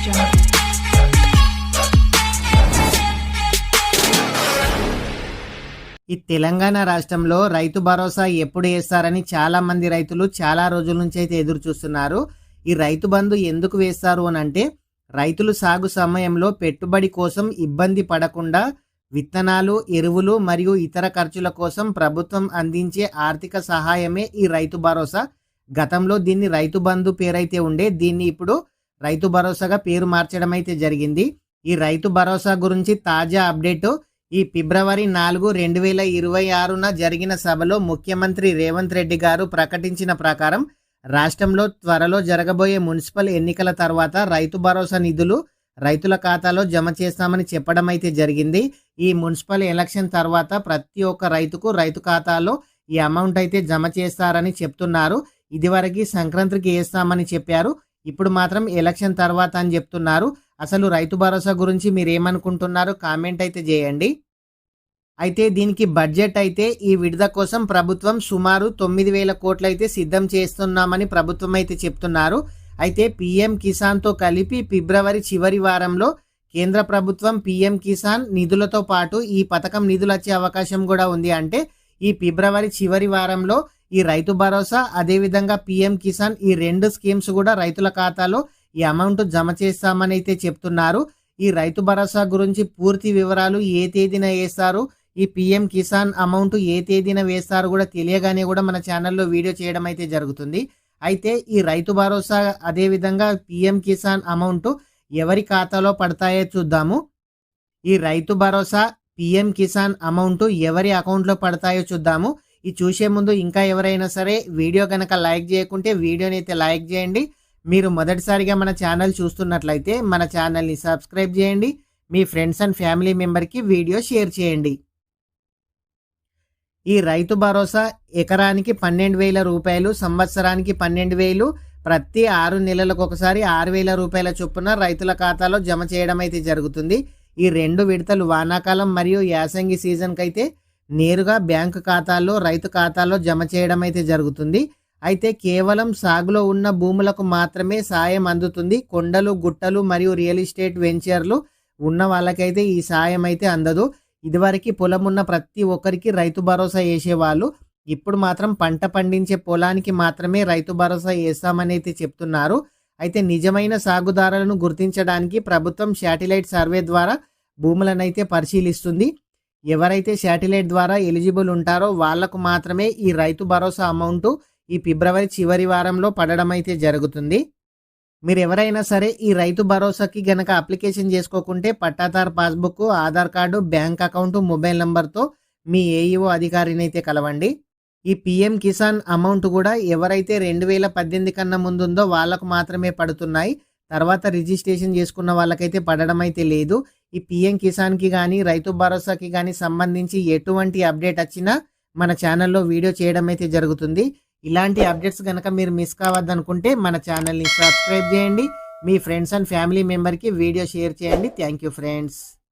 jungle. ఈ తెలంగాణ రాష్ట్రంలో రైతు భరోసా ఎప్పుడు వేస్తారని చాలా మంది రైతులు చాలా రోజుల నుంచి అయితే ఎదురు చూస్తున్నారు. ఈ రైతు బంధు ఎందుకు వేస్తారు అని అంటే రైతులు సాగు సమయంలో పెట్టుబడి కోసం ఇబ్బంది పడకుండా విత్తనాలు, ఎరువులు మరియు ఇతర ఖర్చుల కోసం ప్రభుత్వం అందించే ఆర్థిక సహాయమే ఈ రైతు భరోసా. గతంలో దీన్ని రైతు బంధు పేరైతే ఉండే, దీన్ని ఇప్పుడు రైతు భరోసాగా పేరు మార్చడం అయితే జరిగింది. ఈ రైతు భరోసా గురించి తాజా అప్డేటు ఈ ఫిబ్రవరి 4, 2026న జరిగిన సభలో ముఖ్యమంత్రి రేవంత్ రెడ్డి గారు ప్రకటించిన ప్రకారం రాష్ట్రంలో త్వరలో జరగబోయే మున్సిపల్ ఎన్నికల తర్వాత రైతు భరోసా నిధులు రైతుల ఖాతాలో జమ చేస్తామని చెప్పడం అయితే జరిగింది. ఈ మున్సిపల్ ఎలక్షన్ తర్వాత ప్రతి ఒక్క రైతుకు రైతు ఖాతాలో ఈ అమౌంట్ అయితే జమ చేస్తారని చెప్తున్నారు. ఇదివరకు సంక్రాంతికి వేస్తామని చెప్పారు, ఇప్పుడు మాత్రం ఎలక్షన్ తర్వాత అని చెప్తున్నారు. అసలు రైతు భరోసా గురించి మీరు ఏమనుకుంటున్నారు కామెంట్ అయితే చేయండి. అయితే దీనికి బడ్జెట్ అయితే ఈ విడుదల కోసం ప్రభుత్వం సుమారు 9,000 కోట్లు అయితే సిద్ధం చేస్తున్నామని ప్రభుత్వం అయితే చెప్తున్నారు. అయితే పీఎం కిసాన్తో కలిపి ఫిబ్రవరి చివరి వారంలో కేంద్ర ప్రభుత్వం పీఎం కిసాన్ నిధులతో పాటు ఈ పథకం నిధులు వచ్చే అవకాశం కూడా ఉంది. అంటే ఈ ఫిబ్రవరి చివరి వారంలో ఈ రైతు భరోసా అదేవిధంగా పీఎం కిసాన్ ఈ రెండు స్కీమ్స్ కూడా రైతుల ఖాతాలో ఈ అమౌంట్ జమ చేస్తామని అయితే చెప్తున్నారు. ఈ రైతు భరోసా గురించి పూర్తి వివరాలు ఏ తేదీన వేస్తారు, ఈ పీఎం కిసాన్ అమౌంట్ ఏ తేదీన వేస్తారు కూడా తెలియగానే కూడా మన ఛానల్లో వీడియో చేయడం అయితే జరుగుతుంది. అయితే ఈ రైతు భరోసా అదేవిధంగా పీఎం కిసాన్ అమౌంట్ ఎవరి ఖాతాలో పడతాయో చూద్దాము. ఈ రైతు భరోసా పీఎం కిసాన్ అమౌంట్ ఎవరి అకౌంట్లో పడతాయో చూద్దాము. ఇది చూసే ముందు ఇంకా ఎవరైనా సరే వీడియో కనుక లైక్ చేయకుంటే వీడియోని అయితే లైక్ చేయండి. మీరు మొదటిసారిగా మన ఛానల్ చూస్తున్నట్లయితే మన ఛానల్ని సబ్స్క్రైబ్ చేయండి. మీ ఫ్రెండ్స్ అండ్ ఫ్యామిలీ మెంబర్కి వీడియో షేర్ చేయండి. ఈ రైతు భరోసా ఎకరానికి 12,000 రూపాయలు, సంవత్సరానికి 12,000, ప్రతి 6 నెలలకు ఒకసారి 6,000 రూపాయల చొప్పున రైతుల ఖాతాలో జమ చేయడం అయితే జరుగుతుంది. ఈ 2 విడతలు వానాకాలం మరియు యాసంగి సీజన్కి అయితే నేరుగా బ్యాంకు ఖాతాల్లో రైతు ఖాతాలో జమ చేయడం అయితే జరుగుతుంది. అయితే కేవలం సాగులో ఉన్న భూములకు మాత్రమే సాయం అందుతుంది. కొండలు, గుట్టలు మరియు రియల్ ఎస్టేట్ వెంచర్లు ఉన్న వాళ్ళకైతే ఈ సాయం అయితే అందదు. ఇదివరకు పొలం ఉన్న ప్రతి ఒక్కరికి రైతు భరోసా వేసేవాళ్ళు, ఇప్పుడు మాత్రం పంట పండించే పొలానికి మాత్రమే రైతు భరోసా వేస్తామని అయితే చెప్తున్నారు. అయితే నిజమైన సాగుదారులను గుర్తించడానికి ప్రభుత్వం శాటిలైట్ సర్వే ద్వారా భూములను అయితే పరిశీలిస్తుంది. ఎవరైతే శాటిలైట్ ద్వారా ఎలిజిబుల్ ఉంటారో వాళ్లకు మాత్రమే ఈ రైతు భరోసా అమౌంట్ ఈ ఫిబ్రవరి చివరి వారంలో పడడం అయితే జరుగుతుంది. మీరు ఎవరైనా సరే ఈ రైతు భరోసాకి గనక అప్లికేషన్ చేసుకోకుంటే పట్టాదారు passbook, Aadhaar card, bank account, mobile నంబర్తో మీ ఏఈఓ అధికారిని అయితే కలవండి. ఈ పీఎం కిసాన్ అమౌంట్ కూడా ఎవరైతే 2018 కన్నా ముందు ఉందో వాళ్ళకు మాత్రమే పడుతున్నాయి. తర్వాత రిజిస్ట్రేషన్ చేసుకున్న వాళ్ళకైతే పడడం అయితే లేదు. ఈ పీఎం కిసాన్కి కానీ రైతు భరోసాకి కానీ సంబంధించి ఎటువంటి అప్డేట్ వచ్చినా మన ఛానల్లో వీడియో చేయడం అయితే జరుగుతుంది. ఇలాంటి అప్డేట్స్ కనుక మీరు మిస్ కావద్దనుకుంటే మన ఛానల్ని సబ్స్క్రైబ్ చేయండి. మీ ఫ్రెండ్స్ అండ్ ఫ్యామిలీ మెంబర్కి వీడియో షేర్ చేయండి. Thank you friends.